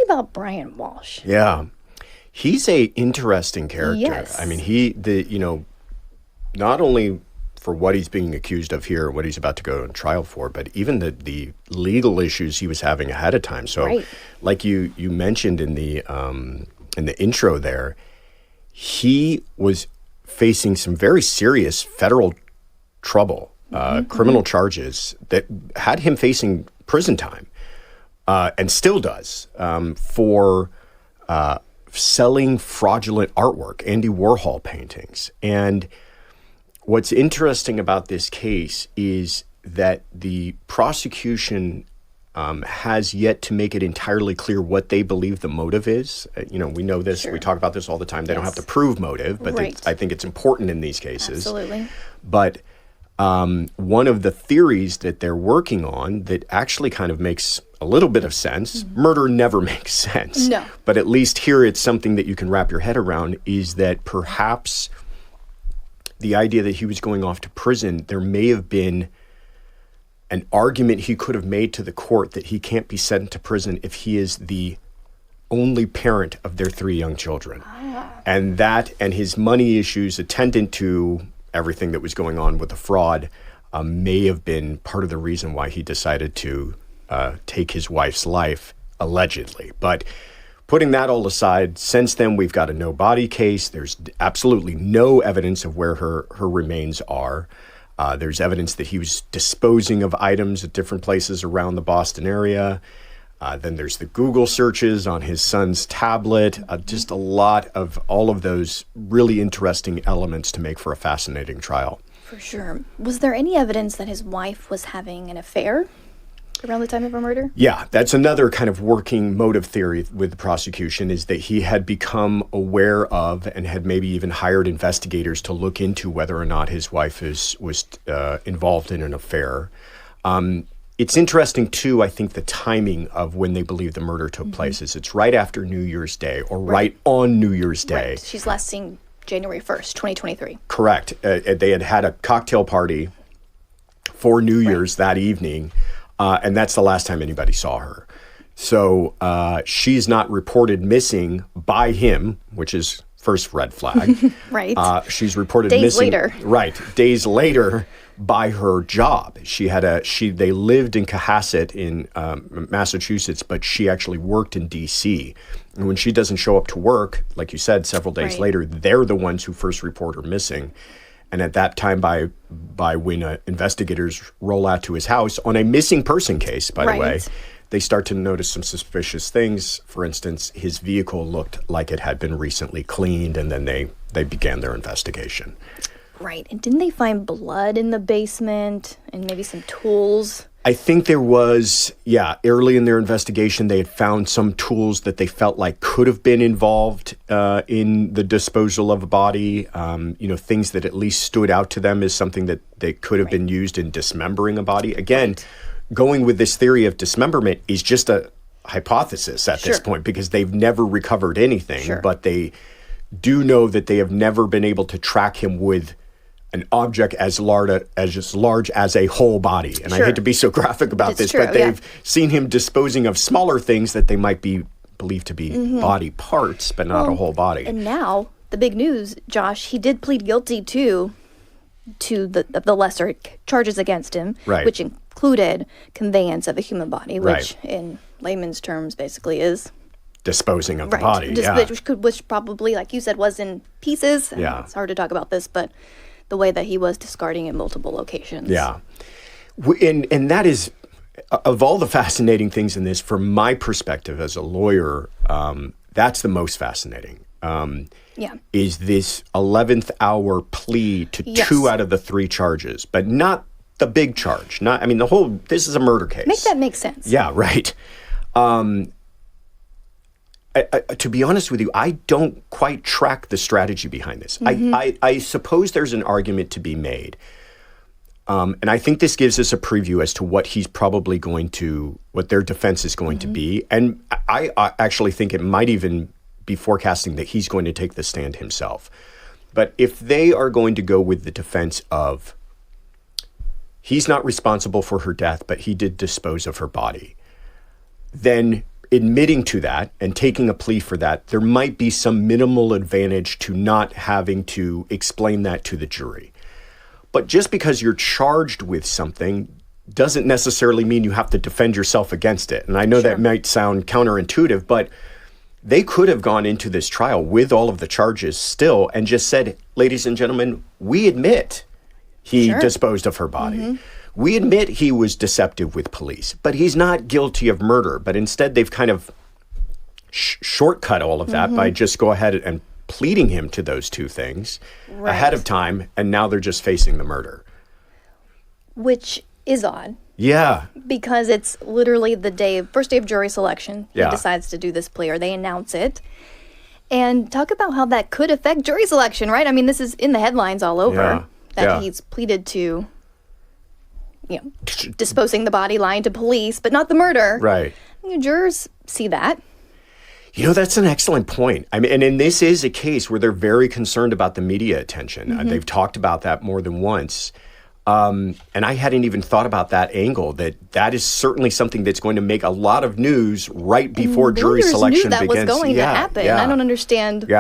about Brian Walshe. Yeah. He's a interesting character. Yes. I mean, not only for what he's being accused of here, what he's about to go on trial for, but even the legal issues he was having ahead of time. So, like you mentioned in the intro there, he was facing some very serious federal trouble, criminal charges that had him facing prison time, and still does, for selling fraudulent artwork, Andy Warhol paintings. And what's interesting about this case is that the prosecution has yet to make it entirely clear what they believe the motive is. We know this. Sure. We talk about this all the time. They don't have to prove motive, but I think it's important in these cases. Absolutely. But one of the theories that they're working on that actually kind of makes a little bit of sense, murder never makes sense. No. But at least here it's something that you can wrap your head around, is that perhaps the idea that he was going off to prison, there may have been an argument he could have made to the court that he can't be sent to prison if he is the only parent of their 3 young children. And that and his money issues attendant to everything that was going on with the fraud may have been part of the reason why he decided to take his wife's life, allegedly. But putting that all aside, since then we've got a no-body case. There's absolutely no evidence of where her remains are. There's evidence that he was disposing of items at different places around the Boston area. Then there's the Google searches on his son's tablet. Just a lot of all of those really interesting elements to make for a fascinating trial. For sure. Was there any evidence that his wife was having an affair around the time of her murder? Yeah, that's another kind of working motive theory with the prosecution, is that he had become aware of and had maybe even hired investigators to look into whether or not his wife was involved in an affair. It's interesting, too, I think, the timing of when they believe the murder took place is it's right after New Year's Day or right on New Year's Day. Right. She's last seen January 1st, 2023. Correct. They had a cocktail party for New Year's that evening, and that's the last time anybody saw her. So she's not reported missing by him, which is first red flag. Right. She's reported days missing. Later. Right. Days later by her job. They lived in Cohasset in Massachusetts, but she actually worked in D.C. And when she doesn't show up to work, like you said, several days later, they're the ones who first report her missing. And at that time, by when investigators roll out to his house on a missing person case, by the way, they start to notice some suspicious things. For instance, his vehicle looked like it had been recently cleaned, and then they began their investigation. Right. And didn't they find blood in the basement and maybe some tools? I think there was, early in their investigation, they had found some tools that they felt like could have been involved in the disposal of a body. Things that at least stood out to them as something that they could have been used in dismembering a body. Again, going with this theory of dismemberment is just a hypothesis at this point, because they've never recovered anything, but they do know that they have never been able to track him with an object as large as a whole body. And I hate to be so graphic about this, but they've seen him disposing of smaller things that they might be believed to be body parts, but not a whole body. And now, the big news, Josh, he did plead guilty to the lesser charges against him, which included conveyance of a human body, which in layman's terms basically is disposing of the body. Which probably, like you said, was in pieces. It's hard to talk about this, but the way that he was discarding in multiple locations. Yeah. And that is, of all the fascinating things in this, from my perspective as a lawyer, that's the most fascinating. Is this 11th hour plea to 2 out of the 3 charges, but not the big charge. This is a murder case. Make that make sense. Yeah, right. To be honest with you, I don't quite track the strategy behind this. I suppose there's an argument to be made. And I think this gives us a preview as to what what their defense is going to be. And I actually think it might even be forecasting that he's going to take the stand himself. But if they are going to go with the defense of he's not responsible for her death, but he did dispose of her body, then admitting to that and taking a plea for that, there might be some minimal advantage to not having to explain that to the jury. But just because you're charged with something doesn't necessarily mean you have to defend yourself against it. And I know that might sound counterintuitive, but they could have gone into this trial with all of the charges still and just said, ladies and gentlemen, we admit he disposed of her body. We admit he was deceptive with police, but he's not guilty of murder. But instead, they've kind of shortcut all of that by just go ahead and pleading him to those two things ahead of time, and now they're just facing the murder. Which is odd. Yeah. Because it's literally the first day of jury selection. He decides to do this plea, or they announce it. And talk about how that could affect jury selection, right? I mean, this is in the headlines all over that he's pleaded to, disposing the body, lying to police, but not the murder. Right. Jurors see that. That's an excellent point. I mean, and this is a case where they're very concerned about the media attention. They've talked about that more than once. And I hadn't even thought about that angle, that is certainly something that's going to make a lot of news right before jury selection begins. Knew that was going to happen. I don't understand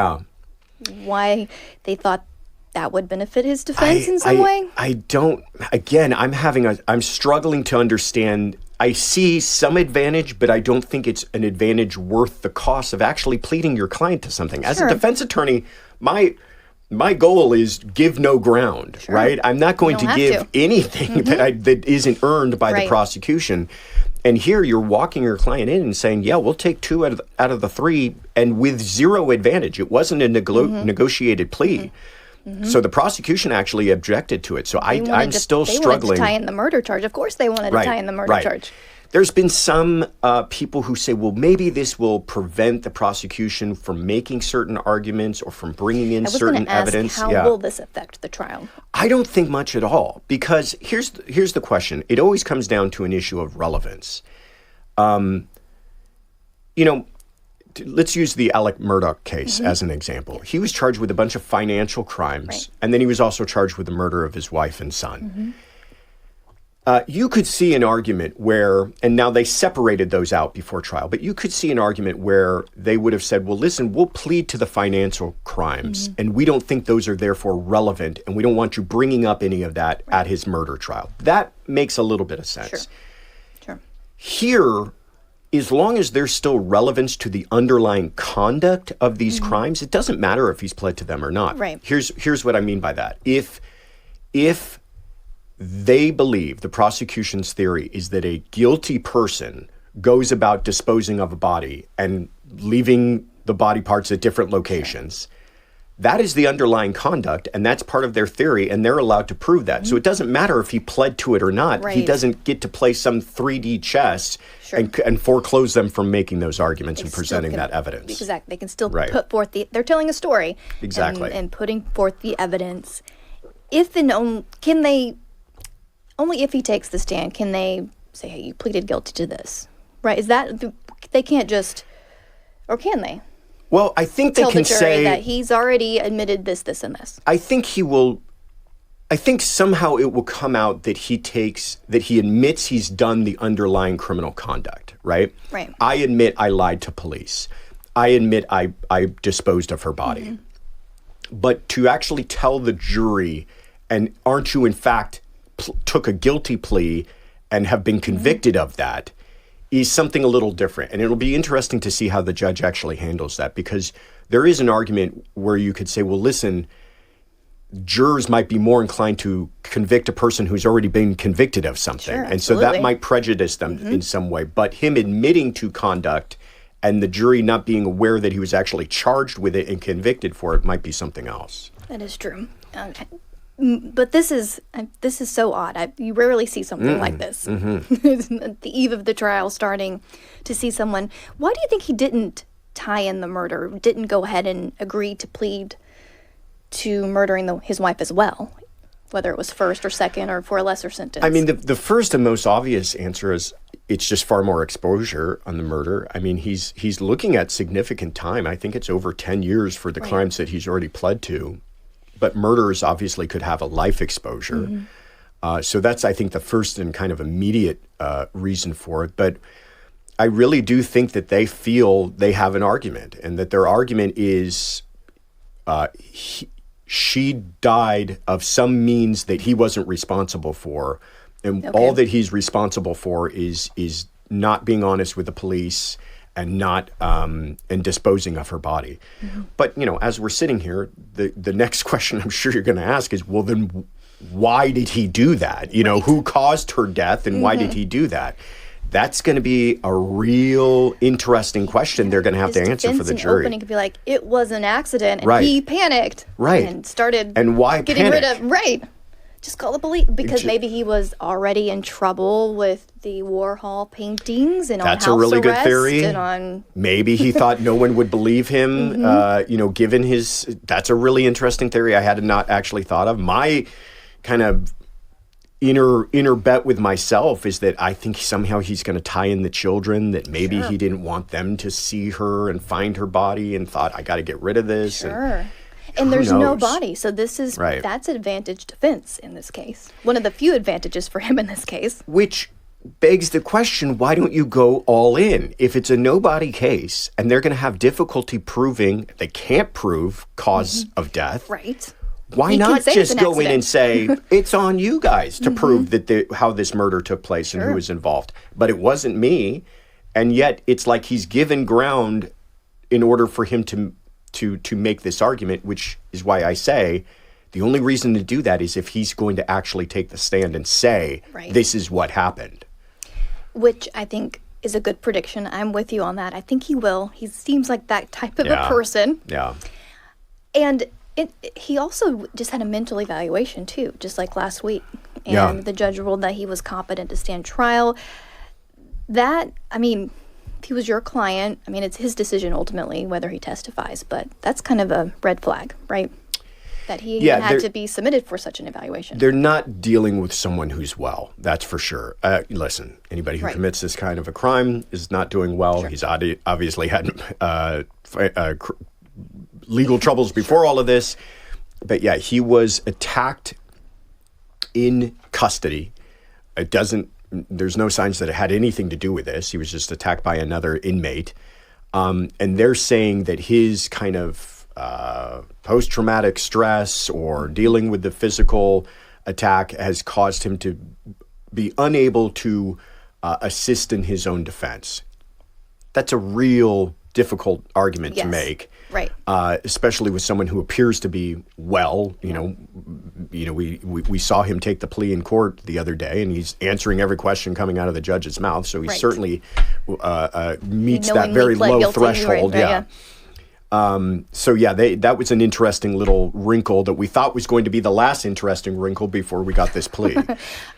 why they thought that would benefit his defense in some way. I don't. Again, I'm struggling to understand. I see some advantage, but I don't think it's an advantage worth the cost of actually pleading your client to something. As a defense attorney, my goal is give no ground, right? I'm not going to give anything that isn't earned by the prosecution. And here you're walking your client in and saying, we'll take 2 out of the 3, and with zero advantage. It wasn't a negotiated plea. So the prosecution actually objected to it. So I'm still struggling. They wanted to tie in the murder charge. Of course they wanted to tie in the murder charge. There's been some people who say, well, maybe this will prevent the prosecution from making certain arguments or from bringing in certain evidence. How will this affect the trial? I don't think much at all, because here's the question. It always comes down to an issue of relevance. Let's use the Alec Murdaugh case as an example. He was charged with a bunch of financial crimes, and then he was also charged with the murder of his wife and son. You could see an argument where, and now they separated those out before trial, but you could see an argument where they would have said, well, listen, we'll plead to the financial crimes, and we don't think those are therefore relevant, and we don't want you bringing up any of that at his murder trial. That makes a little bit of sense. Sure. Here, as long as there's still relevance to the underlying conduct of these crimes, it doesn't matter if he's pled to them or not. Right. Here's what I mean by that. If they believe, the prosecution's theory is that a guilty person goes about disposing of a body and leaving the body parts at different locations, that is the underlying conduct, and that's part of their theory, and they're allowed to prove that. So it doesn't matter if he pled to it or not. He doesn't get to play some 3D chess and foreclose them from making those arguments and presenting that evidence. Exactly. They can still put forth they're telling a story. Exactly. And putting forth the evidence. Only if he takes the stand can they say, hey, you pleaded guilty to this, right? Is that, they can't just, or can they? Well, I think they can say that he's already admitted this, and this. I think somehow it will come out that he admits he's done the underlying criminal conduct, right? Right. I admit I lied to police. I admit I disposed of her body. But to actually tell the jury, and aren't you in fact took a guilty plea and have been convicted of that, is something a little different. And it'll be interesting to see how the judge actually handles that, because there is an argument where you could say, well, listen, jurors might be more inclined to convict a person who's already been convicted of something. And so that might prejudice them in some way. But him admitting to conduct and the jury not being aware that he was actually charged with it and convicted for it might be something else. That is true. But this is so odd. You rarely see something like this. At the eve of the trial starting, to see someone. Why do you think he didn't tie in the murder, didn't go ahead and agree to plead to murdering his wife as well, whether it was first or second or for a lesser sentence? I mean, the first and most obvious answer is it's just far more exposure on the murder. I mean, he's looking at significant time. I think it's over 10 years for the crimes that he's already pled to. But murderers obviously could have a life exposure. So that's, I think, the first and kind of immediate reason for it. But I really do think that they feel they have an argument, and that their argument is she died of some means that he wasn't responsible for, and all that he's responsible for is not being honest with the police and not and disposing of her body. Mm-hmm. But as we're sitting here, the next question I'm sure you're going to ask is, well, then why did he do that? Who caused her death, and why did he do that? That's going to be a real interesting question they're going to have to answer for the jury. Opening could be like, it was an accident, and he panicked, and started and why getting panic? rid of just call the police, because maybe he was already in trouble with the Warhol paintings and that's on house a really good arrest theory. And on maybe he thought no one would believe him. Given his, that's a really interesting theory I had not actually thought of. My kind of inner bet with myself is that I think somehow he's going to tie in the children, that maybe he didn't want them to see her and find her body, and thought, I got to get rid of this. And there's no body, so this is that's advantage defense in this case. One of the few advantages for him in this case. Which begs the question, why don't you go all in? If it's a no-body case and they're going to have difficulty proving, they can't prove cause of death. Right. Why not just go in and say, it's on you guys to prove that how this murder took place and who was involved. But it wasn't me. And yet it's like he's given ground in order for him to make this argument, which is why I say the only reason to do that is if he's going to actually take the stand and say, this is what happened. Which I think is a good prediction. I'm with you on that. I think he will. He seems like that type of a person. Yeah. And he also just had a mental evaluation too, just like last week. And the judge ruled that he was competent to stand trial. That, if he was your client, it's his decision ultimately whether he testifies, but that's kind of a red flag, right? That he had to be submitted for such an evaluation. They're not dealing with someone who's well, that's for sure. Listen, anybody who commits this kind of a crime is not doing well. He's obviously had legal troubles before all of this. But he was attacked in custody. There's no signs that it had anything to do with this. He was just attacked by another inmate. And they're saying that his kind of post-traumatic stress or dealing with the physical attack has caused him to be unable to assist in his own defense. That's a real difficult argument to make. Right. Especially with someone who appears to be well. We saw him take the plea in court the other day, and he's answering every question coming out of the judge's mouth. So he certainly meets that very low threshold. That was an interesting little wrinkle that we thought was going to be the last interesting wrinkle before we got this plea.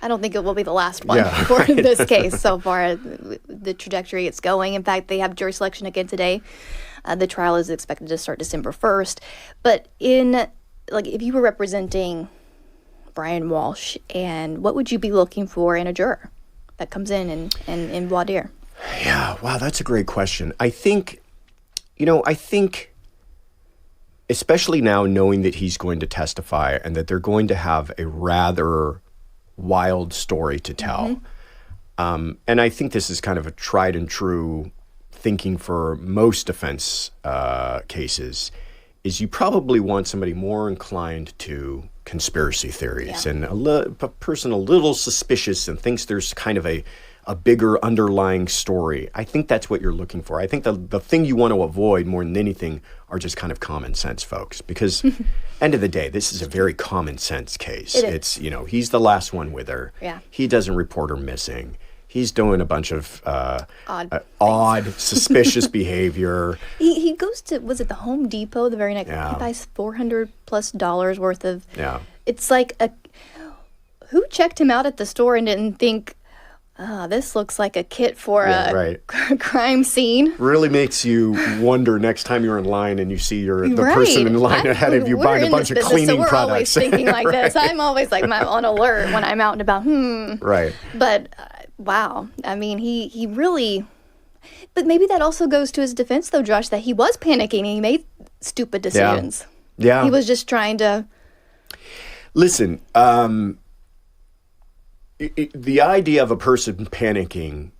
I don't think it will be the last one for this case so far. The trajectory it's going. In fact, they have jury selection again today. The trial is expected to start December 1st. But if you were representing Brian Walshe, and what would you be looking for in a juror that comes in voir dire? Yeah, wow, that's a great question. I think, especially now knowing that he's going to testify and that they're going to have a rather wild story to tell. And I think this is kind of a tried and true thinking for most defense cases, is you probably want somebody more inclined to conspiracy theories and a person a little suspicious and thinks there's kind of a bigger underlying story. I think that's what you're looking for. I think the thing you want to avoid more than anything are just kind of common sense folks, because end of the day, this is a very common sense case. It's, he's the last one with her. Yeah. He doesn't report her missing. He's doing a bunch of odd suspicious behavior. He goes to, was it the Home Depot the very next day? He buys $400+ worth of. Yeah. It's like who checked him out at the store and didn't think, this looks like a kit for a crime scene. Really makes you wonder next time you're in line and you see the person in line ahead of you buying a bunch of cleaning products. We're always thinking like this. I'm always like on alert when I'm out and about. Right. But wow, he really. But maybe that also goes to his defense, though, Josh, that he was panicking and he made stupid decisions. Yeah. He was just trying to. Listen. The idea of a person panicking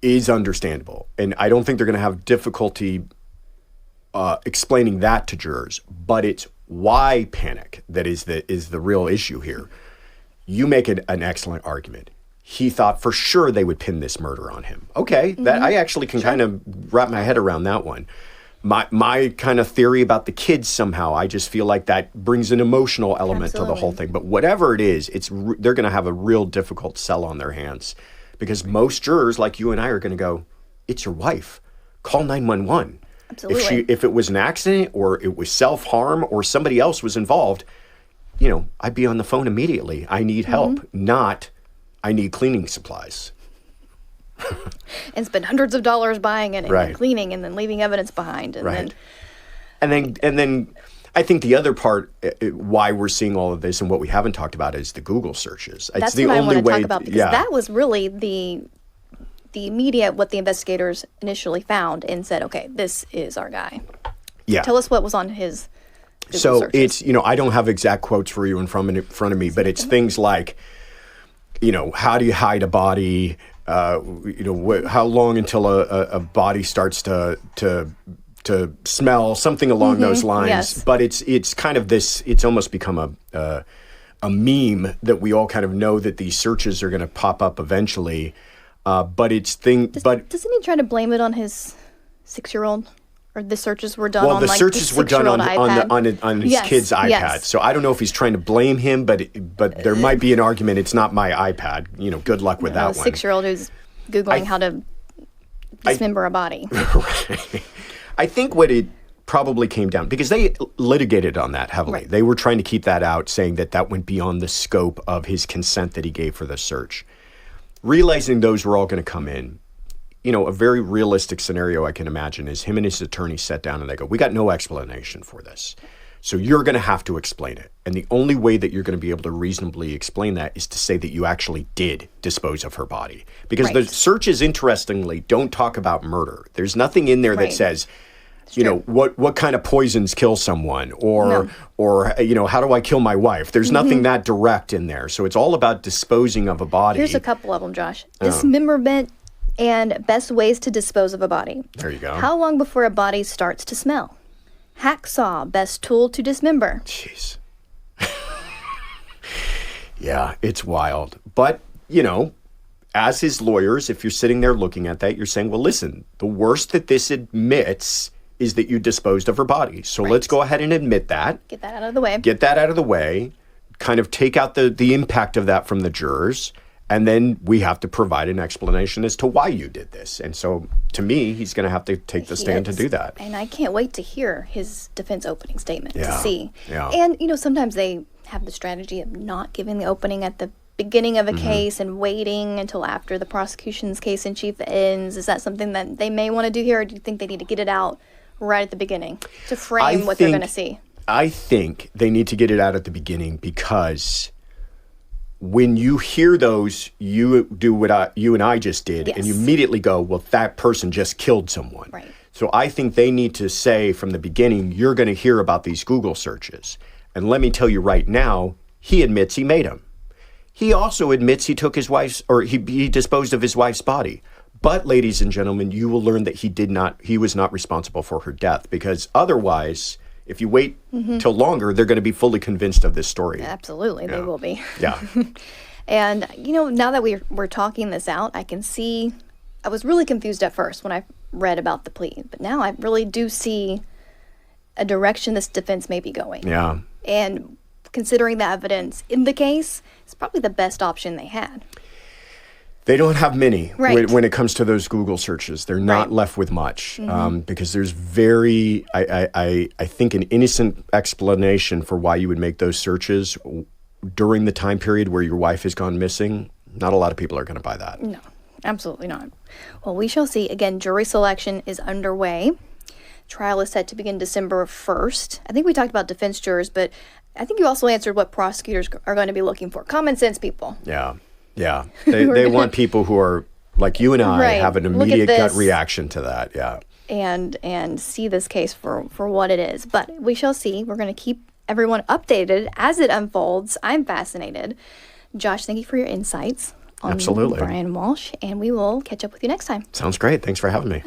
is understandable. And I don't think they're going to have difficulty explaining that to jurors. But it's why panic that is the real issue here. You make an excellent argument. He thought for sure they would pin this murder on him. Okay, that I actually can kind of wrap my head around that one. My kind of theory about the kids somehow, I just feel like that brings an emotional element to the whole thing. But whatever it is, they're going to have a real difficult sell on their hands because most jurors like you and I are going to go, it's your wife. Call 911. Absolutely. If it was an accident or it was self-harm or somebody else was involved, I'd be on the phone immediately. I need help, not I need cleaning supplies. And spend hundreds of dollars buying it and Right. cleaning and then leaving evidence behind. And then I think the other part why we're seeing all of this and what we haven't talked about is the Google searches. That's it's the what I only want to way, talk about because that was really the immediate what the investigators initially found and said, okay, this is our guy. Yeah. Tell us what was on his Google So searches. it's, I don't have exact quotes for you in front of me, but it's things like, how do you hide a body? How long until a body starts to smell, something along those lines. Yes. But it's kind of this. It's almost become a meme that we all kind of know that these searches are going to pop up eventually. But Doesn't he try to blame it on his 6-year-old? Or the searches were done on the like searches the were done 6-year-old iPad? on his Yes, kid's iPad. yes. So I don't know if he's trying to blame him, but there might be an argument. It's not my iPad. Good luck with that A one. 6-year-old who's Googling how to dismember a body. Right. I think what it probably came down, because they litigated on that heavily. Right. They were trying to keep that out, saying that went beyond the scope of his consent that he gave for the search. Realizing those were all going to come in, a very realistic scenario I can imagine is him and his attorney sat down and they go, we got no explanation for this. So you're going to have to explain it. And the only way that you're going to be able to reasonably explain that is to say that you actually did dispose of her body. Because the searches, interestingly, don't talk about murder. There's nothing in there that says, what kind of poisons kill someone or how do I kill my wife? There's nothing that direct in there. So it's all about disposing of a body. Here's a couple of them, Josh. Dismemberment and best ways to dispose of a body. There you go. How long before a body starts to smell? Hacksaw, best tool to dismember. Jeez. Yeah, it's wild. But, as his lawyers, if you're sitting there looking at that, you're saying, well, listen, the worst that this admits is that you disposed of her body. So let's go ahead and admit that. Get that out of the way. Get that out of the way. Kind of take out the impact of that from the jurors. And then we have to provide an explanation as to why you did this. And so, to me, he's going to have to take the stand to do that. And I can't wait to hear his defense opening statement to see. Yeah. And, sometimes they have the strategy of not giving the opening at the beginning of a case and waiting until after the prosecution's case in chief ends. Is that something that they may want to do here, or do you think they need to get it out right at the beginning to frame what they're going to see? I think they need to get it out at the beginning because when you hear those, you do what you and I just did, and you immediately go, well, that person just killed someone. Right. So I think they need to say from the beginning, you're going to hear about these Google searches. And let me tell you right now, he admits he made them. He also admits he took his wife's, or he disposed of his wife's body. But, ladies and gentlemen, you will learn that he was not responsible for her death, because otherwise, if you wait till longer, they're going to be fully convinced of this story. Absolutely, they will be. Yeah. And, now that we're talking this out, I can see, I was really confused at first when I read about the plea, but now I really do see a direction this defense may be going. Yeah. And considering the evidence in the case, it's probably the best option they had. They don't have many Right. when it comes to those Google searches. They're not left with much because there's I think, an innocent explanation for why you would make those searches during the time period where your wife has gone missing. Not a lot of people are going to buy that. No, absolutely not. Well, we shall see. Again, jury selection is underway. Trial is set to begin December 1st. I think we talked about defense jurors, but I think you also answered what prosecutors are going to be looking for. Common sense people. Yeah. Yeah. They want people who are like you and I have an immediate gut reaction to that. Yeah. And see this case for what it is. But we shall see. We're going to keep everyone updated as it unfolds. I'm fascinated. Josh, thank you for your insights. on Absolutely. Brian Walshe, and we will catch up with you next time. Sounds great. Thanks for having me.